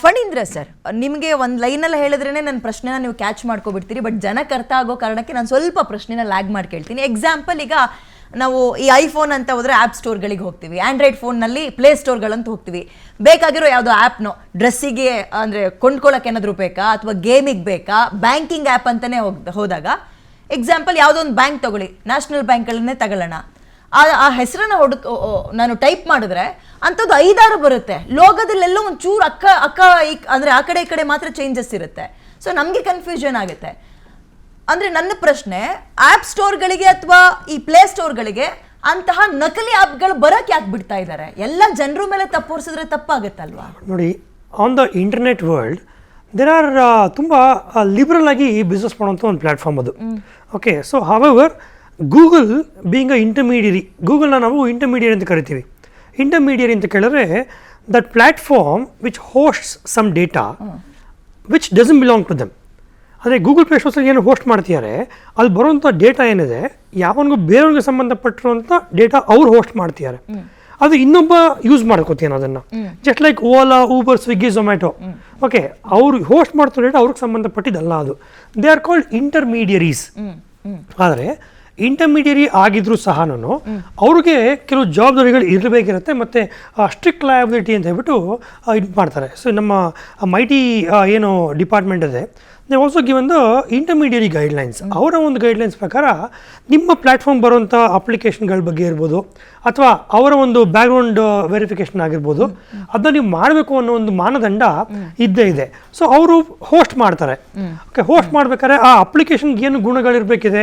Phanindra sir, ನಿಮಗೆ ಒಂದು ಲೈನಲ್ಲಿ ಹೇಳಿದ್ರೇ ನನ್ನ ಪ್ರಶ್ನೆನ ನೀವು ಕ್ಯಾಚ್ ಮಾಡ್ಕೊಬಿಡ್ತೀರಿ. ಬಟ್ ಜನಕ್ಕೆ ಅರ್ಥ ಆಗೋ ಕಾರಣಕ್ಕೆ ನಾನು ಸ್ವಲ್ಪ ಪ್ರಶ್ನೆನ ಲ್ಯಾಗ್ ಮಾಡಿ ಕೇಳ್ತೀನಿ. ಎಕ್ಸಾಂಪಲ್, ಈಗ ನಾವು ಈ ಐಫೋನ್ ಅಂತ ಹೋದರೆ ಆ್ಯಪ್ ಸ್ಟೋರ್ಗಳಿಗೆ ಹೋಗ್ತೀವಿ, ಆ್ಯಂಡ್ರಾಯ್ಡ್ ಫೋನ್ನಲ್ಲಿ ಪ್ಲೇ ಸ್ಟೋರ್ಗಳಂತ ಹೋಗ್ತೀವಿ. ಬೇಕಾಗಿರೋ ಯಾವುದೋ ಆ್ಯಪ್ನೋ ಡ್ರೆಸ್ಸಿಗೆ ಅಂದರೆ ಕೊಂಡ್ಕೊಳ್ಳೋಕೆ ಏನಾದರೂ ಬೇಕಾ, ಅಥವಾ ಗೇಮಿಗೆ ಬೇಕಾ, ಬ್ಯಾಂಕಿಂಗ್ ಆ್ಯಪ್ ಅಂತಲೇ ಹೋದಾಗ ಎಕ್ಸಾಂಪಲ್ ಯಾವುದೋ ಒಂದು ಬ್ಯಾಂಕ್ ತೊಗೊಳ್ಳಿ, ನ್ಯಾಷನಲ್ ಬ್ಯಾಂಕ್ಗಳನ್ನೇ ತಗೊಳ್ಳೋಣ. ಆ ಹೆಸರನ್ನ ನಾನು ಟೈಪ್ ಮಾಡಿದ್ರೆ ಅಂಥದ್ದು 5-6 ಬರುತ್ತೆ. ಲೋಗದಲ್ಲೆಲ್ಲೋ ಒಂದು ಚೂರು ಅಂದರೆ ಆ ಕಡೆ ಈ ಕಡೆ ಮಾತ್ರ ಚೇಂಜಸ್ ಇರುತ್ತೆ. ಸೊ ನಮಗೆ ಕನ್ಫ್ಯೂಷನ್ ಆಗುತ್ತೆ. ಅಂದರೆ ನನ್ನ ಪ್ರಶ್ನೆ, ಆ್ಯಪ್ ಸ್ಟೋರ್ಗಳಿಗೆ ಅಥವಾ ಈ ಪ್ಲೇ ಸ್ಟೋರ್ಗಳಿಗೆ ಅಂತಹ ನಕಲಿ ಆ್ಯಪ್ಗಳು ಬರೋಕ್ಕೆ ಯಾಕೆ ಬಿಡ್ತಾ ಇದ್ದಾರೆ? ಎಲ್ಲ ಜನರ ಮೇಲೆ ತಪ್ಪೋರ್ಸಿದ್ರೆ ತಪ್ಪಾಗುತ್ತಲ್ವಾ? ನೋಡಿ, on the internet world there are ತುಂಬ ಲಿಬ್ರಲ್ ಆಗಿ ಬಿಸ್ನೆಸ್ ಮಾಡುವಂಥ ಒಂದು ಪ್ಲ್ಯಾಟ್ಫಾರ್ಮ್ ಅದು. Okay, so however Google being a intermediary, ಗೂಗಲ್ನ ನಾವು ಇಂಟರ್ಮೀಡಿಯರಿ ಅಂತ ಕರಿತೀವಿ. ಇಂಟರ್ಮೀಡಿಯರಿ ಅಂತ ಕೇಳಿದ್ರೆ that platform which hosts some data which doesn't belong to them. ಅಂದರೆ ಗೂಗಲ್ ಪ್ಲೇ ಸ್ಟೋರ್ಸಲ್ಲಿ ಏನು ಹೋಸ್ಟ್ ಮಾಡ್ತಿದ್ದಾರೆ, ಅಲ್ಲಿ ಬರುವಂಥ ಡೇಟಾ ಏನಿದೆ ಯಾವನಿಗೂ ಬೇರೆಯವ್ರಿಗೆ ಸಂಬಂಧಪಟ್ಟಿರುವಂಥ ಡೇಟಾ ಅವ್ರು ಹೋಸ್ಟ್ ಮಾಡ್ತಿದ್ದಾರೆ. ಅದು ಇನ್ನೊಬ್ಬ ಯೂಸ್ ಮಾಡ್ಕೋತೀನಿ ಅದನ್ನು. Just like Ola, Uber, Swiggy, Zomato. Okay, ಅವ್ರು ಹೋಸ್ಟ್ ಮಾಡ್ತಿರೋ ಡೇಟಾ ಅವ್ರಿಗೆ ಸಂಬಂಧಪಟ್ಟಿದ್ದಲ್ಲ ಅದು. They are called intermediaries. ಆದರೆ ಇಂಟರ್ಮೀಡಿಯರಿ ಆಗಿದ್ರೂ ಸಹ ಅವ್ರಿಗೆ ಕೆಲವು ಜವಾಬ್ದಾರಿಗಳು ಇರಬೇಕಿರುತ್ತೆ, ಮತ್ತು ಸ್ಟ್ರಿಕ್ಟ್ ಲಯಬಿಲಿಟಿ ಅಂತ ಹೇಳ್ಬಿಟ್ಟು ಇದು ಮಾಡ್ತಾರೆ. ಸೊ ನಮ್ಮ ಮೈಟಿ ಏನು ಡಿಪಾರ್ಟ್ಮೆಂಟ್ ಇದೆ, they also given the intermediary guidelines. ಅವರ ಒಂದು ಗೈಡ್ಲೈನ್ಸ್ ಪ್ರಕಾರ ನಿಮ್ಮ ಪ್ಲ್ಯಾಟ್ಫಾರ್ಮ್ ಬರುವಂಥ ಅಪ್ಲಿಕೇಶನ್ಗಳ ಬಗ್ಗೆ ಇರ್ಬೋದು, ಅಥವಾ ಅವರ ಒಂದು ಬ್ಯಾಕ್ಗ್ರೌಂಡ್ ವೆರಿಫಿಕೇಷನ್ ಆಗಿರ್ಬೋದು, ಅದನ್ನ ನೀವು ಮಾಡಬೇಕು ಅನ್ನೋ ಒಂದು ಮಾನದಂಡ ಇದ್ದೇ ಇದೆ. ಸೊ ಅವರು ಹೋಸ್ಟ್ ಮಾಡ್ತಾರೆ. ಓಕೆ, ಹೋಸ್ಟ್ ಮಾಡ್ಬೇಕಾದ್ರೆ ಆ ಅಪ್ಲಿಕೇಶನ್ಗೆ ಏನು ಗುಣಗಳಿರಬೇಕಿದೆ,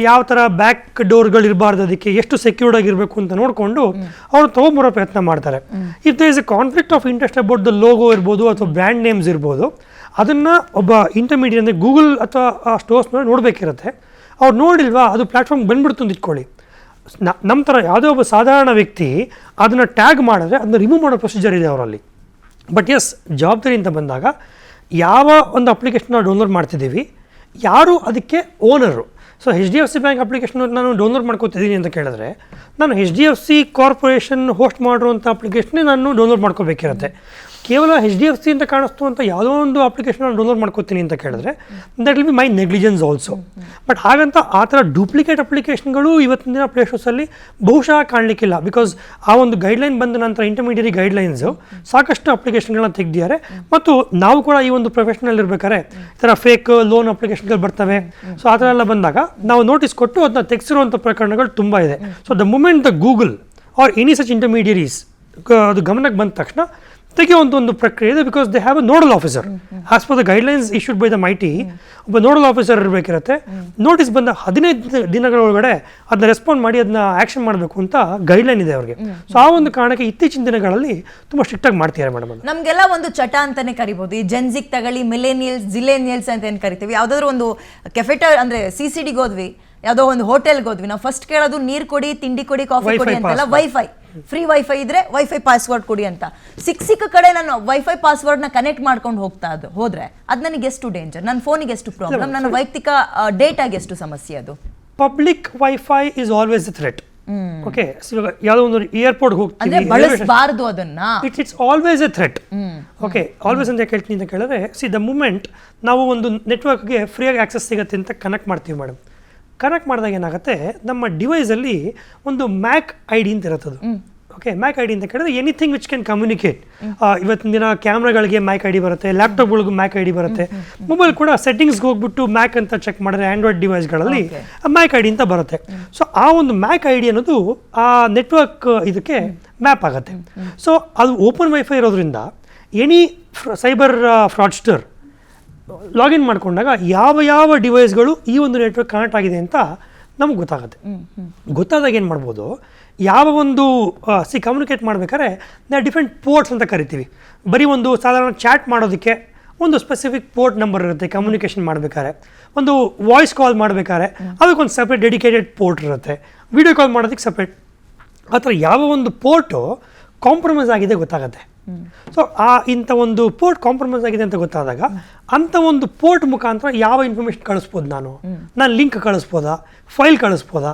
ಯಾವ ಥರ ಬ್ಯಾಕ್ ಡೋರ್ಗಳು ಇರಬಾರ್ದು, ಅದಕ್ಕೆ ಎಷ್ಟು ಸೆಕ್ಯೂರ್ಡ್ ಆಗಿರಬೇಕು ಅಂತ ನೋಡಿಕೊಂಡು ಅವರು ತೊಗೊಂಬರೋ ಪ್ರಯತ್ನ ಮಾಡ್ತಾರೆ. If there is a conflict of interest about the logo ಇರ್ಬೋದು, ಅಥವಾ ಬ್ರ್ಯಾಂಡ್ ನೇಮ್ಸ್ ಇರ್ಬೋದು, ಅದನ್ನು ಒಬ್ಬ ಇಂಟರ್ಮೀಡಿಯೇಟ್ ಅಂದರೆ ಗೂಗಲ್ ಅಥವಾ ಸ್ಟೋರ್ಸ್ ಮೇಲೆ ನೋಡಬೇಕಿರುತ್ತೆ. ಅವ್ರು ನೋಡಿಲ್ವಾ, ಅದು ಪ್ಲ್ಯಾಟ್ಫಾರ್ಮ್ ಬಂದ್ಬಿಡ್ತು ಅಂತ ಇಟ್ಕೊಳ್ಳಿ. ನಮ್ಮ ಥರ ಯಾವುದೇ ಒಬ್ಬ ಸಾಧಾರಣ ವ್ಯಕ್ತಿ ಅದನ್ನು ಟ್ಯಾಗ್ ಮಾಡಿದ್ರೆ ಅದನ್ನ ರಿಮೂವ್ ಮಾಡೋ ಪ್ರೊಸೀಜರ್ ಇದೆ ಅವರಲ್ಲಿ. ಬಟ್ ಎಸ್, ಜವಾಬ್ದಾರಿ ಅಂತ ಬಂದಾಗ ಯಾವ ಒಂದು ಅಪ್ಲಿಕೇಶನ್ ನಾವು ಡೌನ್ಲೋಡ್ ಮಾಡ್ತಿದ್ದೀವಿ, ಯಾರು ಅದಕ್ಕೆ owner. So HDFC bank application ನಾನು ಡೌನ್ಲೋಡ್ ಮಾಡ್ಕೊತಿದ್ದೀನಿ ಅಂತ ಕೇಳಿದ್ರೆ, ನಾನು HDFC ಕಾರ್ಪೊರೇಷನ್ ಹೋಸ್ಟ್ ಮಾಡಿರುವಂಥ ಅಪ್ಲಿಕೇಶನ್ನೇ ನಾನು ಡೌನ್ಲೋಡ್ ಮಾಡ್ಕೋಬೇಕಿರುತ್ತೆ. ಕೇವಲ HDFC ಅಂತ ಕಾಣಿಸ್ತು ಅಂತ ಯಾವುದೋ ಒಂದು ಅಪ್ಲಿಕೇಶನ್ ನಾನು ಡೌನ್ಲೋಡ್ ಮಾಡ್ಕೋತೀನಿ ಅಂತ ಕೇಳಿದ್ರೆ that will be my negligence also. But ಹಾಗಂತ ಆ ಥರ ಡೂಪ್ಲಿಕೇಟ್ ಅಪ್ಲಿಕೇಶನ್ಗಳು ಇವತ್ತಿನ ದಿನ ಪ್ಲೇ ಸ್ಟೋರ್ಸಲ್ಲಿ ಬಹುಶಃ ಕಾಣಲಿಕ್ಕಿಲ್ಲ. ಬಿಕಾಸ್ ಆ ಒಂದು ಗೈಡ್ಲೈನ್ ಬಂದ ನಂತರ ಇಂಟರ್ಮೀಡಿಯರಿ ಗೈಡ್ಲೈನ್ಸು ಸಾಕಷ್ಟು ಅಪ್ಲಿಕೇಶನ್ಗಳನ್ನ ತೆಗೆದಿದ್ದಾರೆ. ಮತ್ತು ನಾವು ಕೂಡ ಈ ಒಂದು ಪ್ರೊಫೆಷನಲ್ ಇರಬೇಕಾದ್ರೆ ಈ ಥರ ಫೇಕ್ ಲೋನ್ ಅಪ್ಲಿಕೇಶನ್ಗಳು ಬರ್ತವೆ. ಸೊ ಆ ಥರ ಎಲ್ಲ ಬಂದಾಗ ನಾವು ನೋಟಿಸ್ ಕೊಟ್ಟು ಅದನ್ನ ತೆಗೆಸಿರುವಂಥ ಪ್ರಕರಣಗಳು ತುಂಬ ಇದೆ. So the moment the Google or any such intermediaries ಅದು ಗಮನಕ್ಕೆ ಬಂದ ತಕ್ಷಣ ತೆಗೆಯುವಂಥ ಒಂದು ಪ್ರಕ್ರಿಯೆ ಇದೆ. Because they have a nodal officer as per the guidelines issued by the MeitY. ಒಬ್ಬ ನೋಡಲ್ ಆಫೀಸರ್ ಇರಬೇಕಿರುತ್ತೆ. ನೋಟಿಸ್ ಬಂದ 15 ದಿನಗಳೊಳಗಡೆ ಅದನ್ನ ರೆಸ್ಪಾಂಡ್ ಮಾಡಿ ಅದನ್ನ ಆ್ಯಕ್ಷನ್ ಮಾಡಬೇಕು ಅಂತ ಗೈಡ್ಲೈನ್ ಇದೆ ಅವ್ರಿಗೆ. ಸೊ ಆ ಒಂದು ಕಾರಣಕ್ಕೆ ಇತ್ತೀಚಿನ ದಿನಗಳಲ್ಲಿ ತುಂಬ ಸ್ಟ್ರಿಕ್ಟಾಗಿ ಮಾಡ್ತಿದ್ದಾರೆ ಮೇಡಮ್. ನಮಗೆಲ್ಲ ಒಂದು ಚಟ ಅಂತಾನೆ ಕರಿಬೋದು. ಈ ಜೆನ್ಸಿಗೆ ತಗೊಳ್ಳಿ, ಮಿಲೇನಿಯಲ್ಸ್, ಜಿಲೇನಿಯಲ್ಸ್ ಅಂತ ಏನು ಕರಿತೀವಿ. ಯಾವುದಾದ್ರೂ ಒಂದು ಕೆಫೆಟರ್ ಅಂದರೆ CCDಗೆ ಹೋದ್ವಿ, ಯಾವುದೋ ಒಂದು ಹೋಟೆಲ್ಗೆ ಹೋದ್ವಿ, ನಾವು ಫಸ್ಟ್ ಕೇಳೋದು ನೀರು ಕೊಡಿ, ತಿಂಡಿ ಕೊಡಿ, ಕಾಫಿ ಕೊಡಿ ಅಂತೆಲ್ಲ. ವೈಫೈ, ಫ್ರೀ ವೈಫೈ ಇದ್ರೆ ವೈಫೈ ಪಾಸ್ವರ್ಡ್ ಕೊಡಿ ಅಂತ. ಸಿಕ್ಕ ಕಡೆ ನಾನು ವೈಫೈ ಪಾಸ್ವರ್ಡ್ನ ಕನೆಕ್ಟ್ ಮಾಡ್ಕೊಂಡು ಹೋದ್ರೆ ಅದು ನನಗೆ ಎಷ್ಟು ಡೇಂಜರ್, ನನ್ನ ಫೋನಿಗೆ ಎಷ್ಟು ಪ್ರಾಬ್ಲಮ್, ನನ್ನ ವೈಯಕ್ತಿಕ ಡೇಟಾಗೆ ಎಷ್ಟು ಸಮಸ್ಯೆ. ಅದು public wifi is always A threat. Okay, ಯಾವುದೋ ಒಂದು ಏರ್ಪೋರ್ಟ್ಗೆ ಹೋಗ್ತೀವಿ, ಬಳಸಬಾರದು ಅದನ್ನ. It's always A threat. Okay, always ಅಂತ ಹೇಳ್ತೀನಿ ಅಂತ ಕೇಳಿದ್ರೆ, ದ ಮೂಮೆಂಟ್ ನಾವು ಒಂದು ನೆಟ್ವರ್ಕ್ಗೆ ಫ್ರೀಯಾಗಿ ಆಕ್ಸೆಸ್ ಸಿಗುತ್ತೆ ಅಂತ ಕನೆಕ್ಟ್ ಮಾಡ್ತೀವಿ ಮೇಡಮ್. ಕನೆಕ್ಟ್ ಮಾಡಿದಾಗ ಏನಾಗುತ್ತೆ, ನಮ್ಮ ಡಿವೈಸಲ್ಲಿ ಒಂದು ಮ್ಯಾಕ್ ID ಅಂತ ಇರುತ್ತದು. ಓಕೆ, ಮ್ಯಾಕ್ ID ಅಂತ ಕೇಳಿದ್ರೆ ಎನಿಥಿಂಗ್ ವಿಚ್ ಕ್ಯಾನ್ ಕಮ್ಯುನಿಕೇಟ್. ಇವತ್ತಿನ ದಿನ ಕ್ಯಾಮ್ರಾಗಳಿಗೆ ಮ್ಯಾಕ್ ID ಬರುತ್ತೆ, ಲ್ಯಾಪ್ಟಾಪ್ಗಳಿಗೂ ಮ್ಯಾಕ್ ID ಬರುತ್ತೆ, ಮೊಬೈಲ್ ಕೂಡ ಸೆಟ್ಟಿಂಗ್ಸ್ಗೆ ಹೋಗ್ಬಿಟ್ಟು ಮ್ಯಾಕ್ ಅಂತ ಚೆಕ್ ಮಾಡಿದ್ರೆ ಆ್ಯಂಡ್ರಾಯ್ಡ್ ಡಿವೈಸ್ಗಳಲ್ಲಿ ಮ್ಯಾಕ್ ID ಅಂತ ಬರುತ್ತೆ. ಸೊ ಆ ಒಂದು ಮ್ಯಾಕ್ ID ಅನ್ನೋದು ಆ ನೆಟ್ವರ್ಕ್ ಇದಕ್ಕೆ ಮ್ಯಾಪ್ ಆಗುತ್ತೆ. ಸೊ ಅದು ಓಪನ್ ವೈಫೈ ಇರೋದ್ರಿಂದ ಎನಿ ಸೈಬರ್ ಫ್ರಾಡ್ಸ್ಟರ್ ಲಾಗಿನ್ ಮಾಡ್ಕೊಂಡಾಗ ಯಾವ ಡಿವೈಸ್ಗಳು ಈ ಒಂದು ನೆಟ್ವರ್ಕ್ ಕನೆಕ್ಟ್ ಆಗಿದೆ ಅಂತ ನಮ್ಗೆ ಗೊತ್ತಾಗುತ್ತೆ. ಗೊತ್ತಾದಾಗ ಏನು ಮಾಡ್ಬೋದು, ಯಾವ ಒಂದು ಕಮ್ಯುನಿಕೇಟ್ ಮಾಡ್ಬೇಕಾದ್ರೆ ನಾವು ಡಿಫ್ರೆಂಟ್ ಪೋರ್ಟ್ಸ್ ಅಂತ ಕರಿತೀವಿ. ಬರೀ ಒಂದು ಸಾಧಾರಣ ಚಾಟ್ ಮಾಡೋದಕ್ಕೆ ಒಂದು ಸ್ಪೆಸಿಫಿಕ್ ಪೋರ್ಟ್ ನಂಬರ್ ಇರುತ್ತೆ. ಕಮ್ಯುನಿಕೇಷನ್ ಮಾಡಬೇಕಾದ್ರೆ, ಒಂದು ವಾಯ್ಸ್ ಕಾಲ್ ಮಾಡಬೇಕಾದ್ರೆ ಅದಕ್ಕೊಂದು ಸಪ್ರೇಟ್ ಡೆಡಿಕೇಟೆಡ್ ಪೋರ್ಟ್ ಇರುತ್ತೆ. ವಿಡಿಯೋ ಕಾಲ್ ಮಾಡೋದಕ್ಕೆ ಸಪ್ರೇಟ್. ಆ ಥರ ಯಾವ ಒಂದು ಪೋರ್ಟು ಕಾಂಪ್ರಮೈಸ್ ಆಗಿದೆ ಗೊತ್ತಾಗುತ್ತೆ. ಸೊ ಇಂಥ ಒಂದು ಪೋರ್ಟ್ ಕಾಂಪ್ರಮೈಸ್ ಆಗಿದೆ ಅಂತ ಗೊತ್ತಾದಾಗ ಅಂಥ ಒಂದು ಪೋರ್ಟ್ ಮುಖಾಂತರ ಯಾವ ಇನ್ಫಾರ್ಮೇಷನ್ ಕಳಿಸ್ಬೋದು, ನಾನು ಲಿಂಕ್ ಕಳಿಸ್ಬೋದಾ, ಫೈಲ್ ಕಳಿಸ್ಬೋದಾ,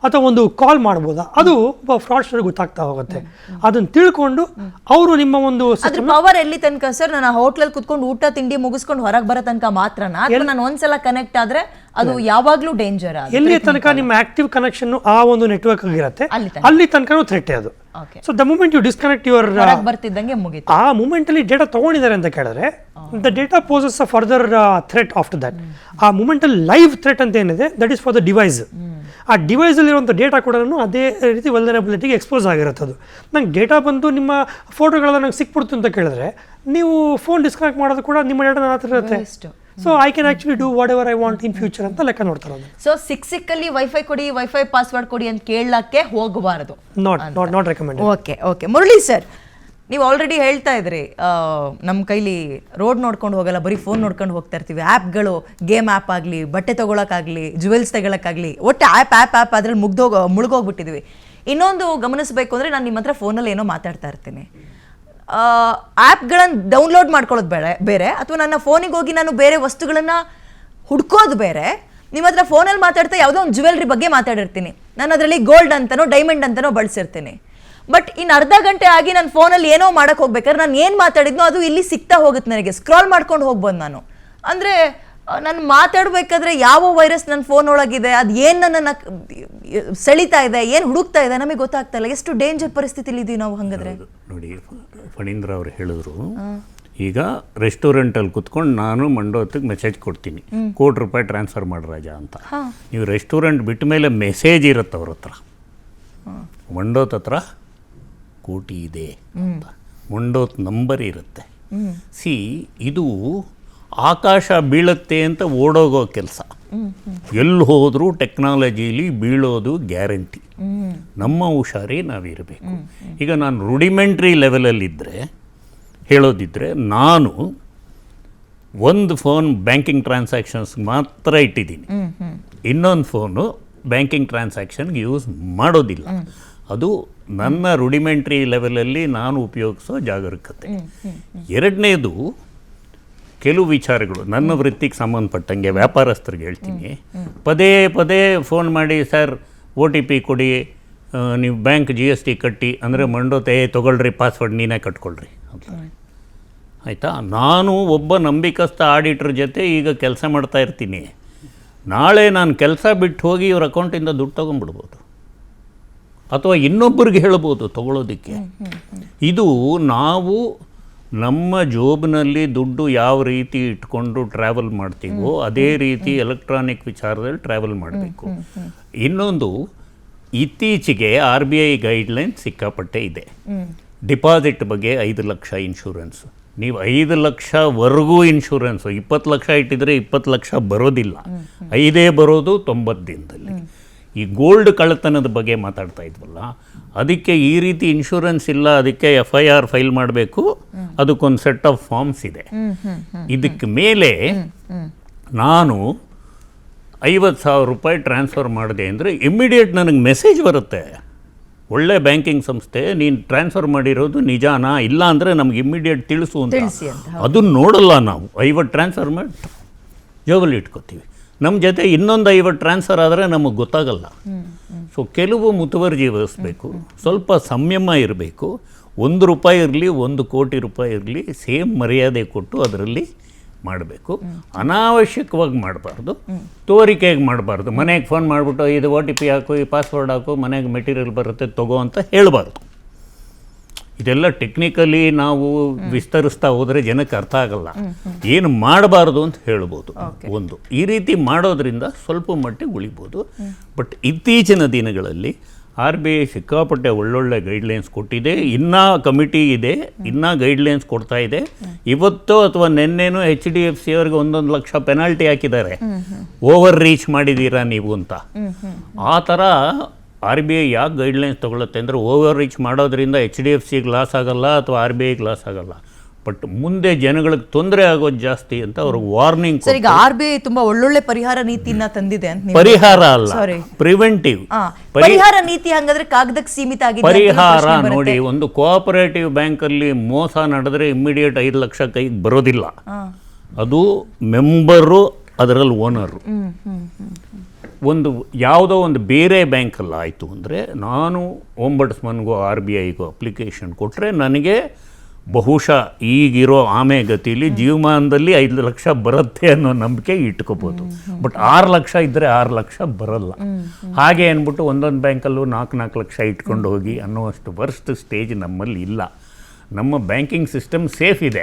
ಅಥವಾ ಒಂದು ಕಾಲ್ ಮಾಡ್ಬೋದಾ, ಅದು ಒಬ್ಬ ಫ್ರಾಡ್ಸ್ಟರ್ ಗೊತ್ತಾಗ್ತಾ ಹೋಗುತ್ತೆ. ಅದನ್ನ ತಿಳ್ಕೊಂಡು ಅವರು ನಿಮ್ಮ ಒಂದು ಅದ್ರ ಪವರ್ ಎಲ್ಲಿ ತನಕ ಸರ್? ನಾನು ಹೋಟ್ಲಲ್ಲಿ ಕುತ್ಕೊಂಡು ಊಟ ತಿಂಡಿ ಮುಗಿಸ್ಕೊಂಡು ಹೊರಗೆ ಬರೋ ತನಕ ಮಾತ್ರನಾ, ಅಥವಾ ನಾನು ಒಂದ್ಸಲ ಕನೆಕ್ಟ್ ಆದ್ರೆ ಅದು ಯಾವಾಗ್ಲೂ ಡೇಂಜರ್? ಎಲ್ಲಿ ತನಕ ನಿಮ್ಮ ಆಕ್ಟಿವ್ ಕನೆಕ್ಷನ್ ಆ ಒಂದು ನೆಟ್ವರ್ಕ್ ಆಗಿರುತ್ತೆ ಅಲ್ಲಿ ತನಕ ಥ್ರೆಟ್ ಅದು. So the moment you disconnect your ಬರ್ತಿದ್ದಂಗೆ ಮುಗಿತು. ಆ ಮೂಮೆಂಟ್ ಅಲ್ಲಿ ಡೇಟಾ ತಗೊಂಡಿದ್ದಾರೆ ಅಂತ ಕೇಳಿದ್ರೆ the data poses a further threat after that. ಆ ಮೂಮೆಂಟ್ ಅಲ್ಲಿ ಲೈವ್ ಥ್ರೆಟ್ ಅಂತ ಏನಿದೆ that is for the device. ಆ ಡಿವೈಸ್ ಅಲ್ಲಿರುವಂಥ ಡೇಟಾ ಕೂಡ ಅದೇ ರೀತಿ ವಲ್ನರಬಿಲಿಟಿಗೆ ಎಕ್ಸ್ಪೋಸ್ ಆಗಿರುತ್ತೆ. ಅದು ನಂಗೆ ಡೇಟಾ ಬಂದು ನಿಮ್ಮ ಫೋಟೋಗಳೆಲ್ಲ ನಂಗೆ ಸಿಕ್ಬಿಡ್ತು ಅಂತ ಕೇಳಿದ್ರೆ ನೀವು ಫೋನ್ ಡಿಸ್ಕನೆಕ್ಟ್ ಮಾಡೋದು ಕೂಡ ನಿಮ್ಮ ಡೇಟಾ ಹತ್ರ ಇರುತ್ತೆ. So I can actually do what ever I want in future ಅಂತ ಲೆಕ್ಕ ನೋಡ್ತಾರೆ. ಸೊ ಸಿಕ್ಕಲ್ಲಿ ವೈಫೈ ಕೊಡಿ, ವೈಫೈ ಪಾಸ್ವರ್ಡ್ ಕೊಡಿ ಅಂತ ಕೇಳಕ್ಕೆ ಹೋಗಬಾರದು. Not recommend. Okay Murali sir, ನೀವು ಆಲ್ರೆಡಿ ಹೇಳ್ತಾ ಇದ್ರಿ ನಮ್ಮ ಕೈಲಿ ರೋಡ್ ನೋಡ್ಕೊಂಡು ಹೋಗಲ್ಲ, ಬರೀ ಫೋನ್ ನೋಡ್ಕೊಂಡು ಹೋಗ್ತಾ ಇರ್ತೀವಿ. ಆ್ಯಪ್ಗಳು, ಗೇಮ್ ಆ್ಯಪ್ ಆಗಲಿ, ಬಟ್ಟೆ ತೊಗೊಳಕ್ಕಾಗಲಿ, ಜುವೆಲ್ಸ್ ತೆಗೊಳಕ್ಕಾಗಲಿ, ಒಟ್ಟು ಆ್ಯಪ್ ಅದ್ರಲ್ಲಿ ಮುಳುಗೋಗ್ಬಿಟ್ಟಿದ್ವಿ. ಇನ್ನೊಂದು ಗಮನಿಸಬೇಕು ಅಂದರೆ, ನಾನು ನಿಮ್ಮ ಹತ್ರ ಫೋನಲ್ಲಿ ಏನೋ ಮಾತಾಡ್ತಾ ಇರ್ತೀನಿ, ಆ್ಯಪ್ಗಳನ್ನು ಡೌನ್ಲೋಡ್ ಮಾಡ್ಕೊಳ್ಳೋದು ಬೇರೆ, ಅಥವಾ ನನ್ನ ಫೋನಿಗೆ ಹೋಗಿ ನಾನು ಬೇರೆ ವಸ್ತುಗಳನ್ನು ಹುಡ್ಕೋದು ಬೇರೆ. ನಿಮ್ಮ ಹತ್ರ ಫೋನಲ್ಲಿ ಮಾತಾಡ್ತಾ ಯಾವುದೋ ಒಂದು ಜ್ಯುವೆಲ್ರಿ ಬಗ್ಗೆ ಮಾತಾಡಿರ್ತೀನಿ, ನಾನು ಅದರಲ್ಲಿ ಗೋಲ್ಡ್ ಅಂತನೋ ಡೈಮಂಡ್ ಅಂತನೋ ಬಳಸಿರ್ತೀನಿ. ಬಟ್ ಇನ್ನು ಅರ್ಧ ಗಂಟೆ ಆಗಿ ನನ್ನ ಫೋನಲ್ಲಿ ಏನೋ ಮಾಡೋಕ್ಕೆ ಹೋಗ್ಬೇಕಾದ್ರೆ ನಾನು ಏನು ಮಾತಾಡಿದ್ನೋ ಅದು ಇಲ್ಲಿ ಸಿಗ್ತಾ ಹೋಗುತ್ತೆ, ನನಗೆ ಸ್ಕ್ರಾಲ್ ಮಾಡ್ಕೊಂಡು ಹೋಗ್ಬೋದು ನಾನು. ಅಂದರೆ ನಾನು ಮಾತಾಡಬೇಕಾದ್ರೆ ಯಾವ ವೈರಸ್ ನನ್ನ ಫೋನ್ ಒಳಗಿದೆ, ಅದು ಏನು ನನ್ನನ್ನು ಸೆಳೀತಾ ಇದೆ, ಏನು ಹುಡುಕ್ತಾ ಇದೆ ನಮಗೆ ಗೊತ್ತಾಗ್ತಾ ಇಲ್ಲ. ಎಷ್ಟು ಡೇಂಜರ್ ಪರಿಸ್ಥಿತಿಲಿ ಇದೀವಿ ನಾವು. ಹಂಗಾದ್ರೆ ನೋಡಿ, ಫಣೀಂದ್ರ ಅವರು ಹೇಳಿದ್ರು, ಈಗ ರೆಸ್ಟೋರೆಂಟಲ್ಲಿ ಕುತ್ಕೊಂಡು ನಾನು ಮಂಡೋತ್ತಿಗೆ ಮೆಸೇಜ್ ಕೊಡ್ತೀನಿ, ₹1,00,00,000 ಟ್ರಾನ್ಸ್ಫರ್ ಮಾಡಿ ರಾಜ ಅಂತ. ನೀವು ರೆಸ್ಟೋರೆಂಟ್ ಬಿಟ್ಟ ಮೇಲೆ ಮೆಸೇಜ್ ಇರುತ್ತೆ ಅವ್ರ ಹತ್ರ, ಮಂಡೋತ್ ಹತ್ರ ಕೋಟಿ ಇದೆ ಅಂತ, ಮಂಡೋತ್ ನಂಬರ್ ಇರುತ್ತೆ. ಇದು ಆಕಾಶ ಬೀಳುತ್ತೆ ಅಂತ ಓಡೋಗೋ ಕೆಲಸ. ಎಲ್ಲಿ ಹೋದರೂ ಟೆಕ್ನಾಲಜಿಲಿ ಬೀಳೋದು ಗ್ಯಾರಂಟಿ. ನಮ್ಮ ಹುಷಾರಿ ನಾವಿರಬೇಕು. ಈಗ ನಾನು ರುಡಿಮೆಂಟ್ರಿ ಲೆವೆಲಲ್ಲಿದ್ದರೆ ಹೇಳೋದಿದ್ದರೆ, ನಾನು ಒಂದು ಫೋನ್ ಬ್ಯಾಂಕಿಂಗ್ ಟ್ರಾನ್ಸಾಕ್ಷನ್ಸ್ ಮಾತ್ರ ಇಟ್ಟಿದ್ದೀನಿ, ಇನ್ನೊಂದು ಫೋನು ಬ್ಯಾಂಕಿಂಗ್ ಟ್ರಾನ್ಸಾಕ್ಷನ್ಗೆ ಯೂಸ್ ಮಾಡೋದಿಲ್ಲ. ಅದು ನನ್ನ ರುಡಿಮೆಂಟ್ರಿ ಲೆವೆಲಲ್ಲಿ ನಾನು ಉಪಯೋಗಿಸೋ ಜಾಗರೂಕತೆ. ಎರಡನೇದು, ಕೆಲವು ವಿಚಾರಗಳು ನನ್ನ ವೃತ್ತಿಗೆ ಸಂಬಂಧಪಟ್ಟಂಗೆ ವ್ಯಾಪಾರಸ್ಥರಿಗೆ ಹೇಳ್ತೀನಿ, ಪದೇ ಪದೇ ಫೋನ್ ಮಾಡಿ, ಸರ್ OTP ಕೊಡಿ, ನೀವು ಬ್ಯಾಂಕ್ GST ಕಟ್ಟಿ ಅಂದರೆ ಮಂಡೋತೆ ತೊಗೊಳ್ರಿ, ಪಾಸ್ವರ್ಡ್ ನೀನೇ ಕಟ್ಕೊಳ್ರಿ ಅಂತಾರೆ. ಆಯಿತಾ? ನಾನು ಒಬ್ಬ ನಂಬಿಕಸ್ಥ ಆಡಿಟ್ರ್ ಜೊತೆ ಈಗ ಕೆಲಸ ಮಾಡ್ತಾ ಇರ್ತೀನಿ, ನಾಳೆ ನಾನು ಕೆಲಸ ಬಿಟ್ಟು ಹೋಗಿ ಇವ್ರ ಅಕೌಂಟಿಂದ ದುಡ್ಡು ತೊಗೊಂಡ್ಬಿಡ್ಬೋದು, ಅಥವಾ ಇನ್ನೊಬ್ಬರಿಗೆ ಹೇಳ್ಬೋದು ತೊಗೊಳೋದಕ್ಕೆ. ಇದು ನಾವು ನಮ್ಮ ಜೋಬ್ನಲ್ಲಿ ದುಡ್ಡು ಯಾವ ರೀತಿ ಇಟ್ಕೊಂಡು ಟ್ರಾವೆಲ್ ಮಾಡ್ತೀವೋ ಅದೇ ರೀತಿ ಎಲೆಕ್ಟ್ರಾನಿಕ್ ವಿಚಾರದಲ್ಲಿ ಟ್ರಾವೆಲ್ ಮಾಡಬೇಕು. ಇನ್ನೊಂದು, ಇತ್ತೀಚೆಗೆ RBI ಗೈಡ್ಲೈನ್ ಸಿಕ್ಕಾಪಟ್ಟೆ ಇದೆ. ಡಿಪಾಸಿಟ್ ಬಗ್ಗೆ 5 ಲಕ್ಷ ಇನ್ಶೂರೆನ್ಸು. ನೀವು 5 ಲಕ್ಷವರೆಗೂ ಇನ್ಶೂರೆನ್ಸು, 20 ಲಕ್ಷ ಇಟ್ಟಿದ್ರೆ 20 ಲಕ್ಷ ಬರೋದಿಲ್ಲ, 5 ಬರೋದು 90 ದಿನದಲ್ಲಿ. ಈ ಗೋಲ್ಡ್ ಕಳ್ಳತನದ ಬಗ್ಗೆ ಮಾತಾಡ್ತಾ ಇದ್ವಲ್ಲ, ಅದಕ್ಕೆ ಈ ರೀತಿ ಇನ್ಶೂರೆನ್ಸ್ ಇಲ್ಲ, ಅದಕ್ಕೆ FIR ಫೈಲ್ ಮಾಡಬೇಕು, ಅದಕ್ಕೊಂದು ಸೆಟ್ ಆಫ್ ಫಾರ್ಮ್ಸ್ ಇದೆ. ಇದಕ್ಕೆ ಮೇಲೆ ನಾನು ₹50,000 ಟ್ರಾನ್ಸ್ಫರ್ ಮಾಡಿದೆ ಅಂದರೆ ಇಮ್ಮಿಡಿಯೇಟ್ ನನಗೆ ಮೆಸೇಜ್ ಬರುತ್ತೆ, ಒಳ್ಳೆ ಬ್ಯಾಂಕಿಂಗ್ ಸಂಸ್ಥೆ, ನೀನು ಟ್ರಾನ್ಸ್ಫರ್ ಮಾಡಿರೋದು ನಿಜಾನಾ ಇಲ್ಲ ಅಂದರೆ ನಮ್ಗೆ ಇಮ್ಮಿಡಿಯೇಟ್ ತಿಳಿಸು ಅಂತ. ಅದನ್ನು ನೋಡಲ್ಲ ನಾವು. 50 ಟ್ರಾನ್ಸ್ಫರ್ ಮಾಡಿ ಜೋಬಲ್ಲಿ ಇಟ್ಕೋತೀವಿ. ನಮ್ಮ ಜೊತೆ ಇನ್ನೊಂದು 50 ಟ್ರಾನ್ಸ್ಫರ್ ಆದರೆ ನಮಗೆ ಗೊತ್ತಾಗಲ್ಲ. ಸೊ ಕೆಲವು ಮುತುವರ್ಜಿ ವಹಿಸಬೇಕು, ಸ್ವಲ್ಪ ಸಂಯಮ ಇರಬೇಕು. ₹1 ಇರಲಿ, ₹1,00,00,000 ಇರಲಿ, ಸೇಮ್ ಮರ್ಯಾದೆ ಕೊಟ್ಟು ಅದರಲ್ಲಿ ಮಾಡಬೇಕು. ಅನಾವಶ್ಯಕವಾಗಿ ಮಾಡಬಾರ್ದು, ತೋರಿಕೆಗೆ ಮಾಡಬಾರ್ದು. ಮನೆಗೆ ಫೋನ್ ಮಾಡಿಬಿಟ್ಟು ಇದು OTP ಹಾಕು, ಈ ಪಾಸ್ವರ್ಡ್ ಹಾಕು, ಮನೆಗೆ ಮೆಟೀರಿಯಲ್ ಬರುತ್ತೆ ತಗೋ ಅಂತ ಹೇಳಬಾರ್ದು. ಇದೆಲ್ಲ ಟೆಕ್ನಿಕಲಿ ನಾವು ವಿಸ್ತರಿಸ್ತಾ ಹೋದರೆ ಜನಕ್ಕೆ ಅರ್ಥ ಆಗಲ್ಲ. ಏನು ಮಾಡಬಾರ್ದು ಅಂತ ಹೇಳ್ಬೋದು. ಒಂದು ಈ ರೀತಿ ಮಾಡೋದ್ರಿಂದ ಸ್ವಲ್ಪ ಮಟ್ಟಿಗೆ ಉಳಿಬೋದು. ಬಟ್ ಇತ್ತೀಚಿನ ದಿನಗಳಲ್ಲಿ RBI ಸಿಕ್ಕಾಪಟ್ಟೆ ಒಳ್ಳೊಳ್ಳೆ ಗೈಡ್ಲೈನ್ಸ್ ಕೊಟ್ಟಿದೆ, ಇನ್ನೂ ಕಮಿಟಿ ಇದೆ, ಇನ್ನೂ ಗೈಡ್ಲೈನ್ಸ್ ಕೊಡ್ತಾ ಇದೆ. ಇವತ್ತು ಅಥವಾ ನಿನ್ನೆನೂ HDFC ಅವ್ರಿಗೆ 1 ಲಕ್ಷ ಪೆನಾಲ್ಟಿ ಹಾಕಿದ್ದಾರೆ, ಓವರ್ ರೀಚ್ ಮಾಡಿದ್ದೀರಾ ನೀವು ಅಂತ. ಆ ಥರ RBI ಯಾಕೆ ಗೈಡ್ಲೈನ್ಸ್ ತೊಗೊಳುತ್ತೆ ಅಂದರೆ, ಓವರ್ ರೀಚ್ ಮಾಡೋದ್ರಿಂದ HDFCಗೆ ಲಾಸ್ ಆಗಲ್ಲ ಅಥವಾ RBIಗೆ ಲಾಸ್ ಆಗಲ್ಲ, ಬಟ್ ಮುಂದೆ ಜನಗಳಿಗೆ ತೊಂದರೆ ಆಗೋದು ಜಾಸ್ತಿ ಅಂತ ಅವ್ರಿಗೆ ವಾರ್ನಿಂಗ್. ಸರ್, ಈಗ RBI ತುಂಬಾ ಒಳ್ಳೊಳ್ಳೆ ಪರಿಹಾರ ನೀತಿನ ತಂದಿದೆ ಅಂತ. ಪರಿಹಾರ ಅಲ್ಲ, ಪ್ರಿವೆಂಟಿವ್ ಪರಿಹಾರ ನೀತಿ. ಹಂಗಾದ್ರೆ ಕಾಗದಕ್ಕೆ ಸೀಮಿತ ಆಗಿದೆ. ಪರಿಹಾರ ನೋಡಿ, ಒಂದು ಕೋಆಪರೇಟಿವ್ ಬ್ಯಾಂಕಲ್ಲಿ ಮೋಸ ನಡೆದ್ರೆ ಇಮ್ಮಿಡಿಯೇಟ್ 5 ಲಕ್ಷ ಕೈಗೆ ಬರೋದಿಲ್ಲ, ಅದು ಮೆಂಬರು ಅದರಲ್ಲಿ ಓನರು. ಒಂದು ಯಾವುದೋ ಒಂದು ಬೇರೆ ಬ್ಯಾಂಕಲ್ಲಿ ಆಯಿತು ಅಂದರೆ ನಾನು ಓಂಬಡ್ಸ್ಮನ್ಗೋ RBIಗೋ ಅಪ್ಲಿಕೇಶನ್ ಕೊಟ್ಟರೆ ನನಗೆ ಬಹುಶಃ ಈಗಿರೋ ಗತಿಲಿ ಜೀವಮಾನದಲ್ಲಿ 5 ಲಕ್ಷ ಬರುತ್ತೆ ಅನ್ನೋ ನಂಬಿಕೆ ಇಟ್ಕೋಬೋದು. ಬಟ್ 6 ಲಕ್ಷ ಇದ್ದರೆ 6 ಲಕ್ಷ ಬರಲ್ಲ. ಹಾಗೆ ಅಂದ್ಬಿಟ್ಟು ಒಂದೊಂದು ಬ್ಯಾಂಕಲ್ಲೂ 4 ಲಕ್ಷ ಇಟ್ಕೊಂಡು ಹೋಗಿ ಅನ್ನೋಷ್ಟು ವರ್ಸ್ಟ್ ಸ್ಟೇಜ್ ನಮ್ಮಲ್ಲಿ ಇಲ್ಲ. ನಮ್ಮ ಬ್ಯಾಂಕಿಂಗ್ ಸಿಸ್ಟಮ್ ಸೇಫ್ ಇದೆ.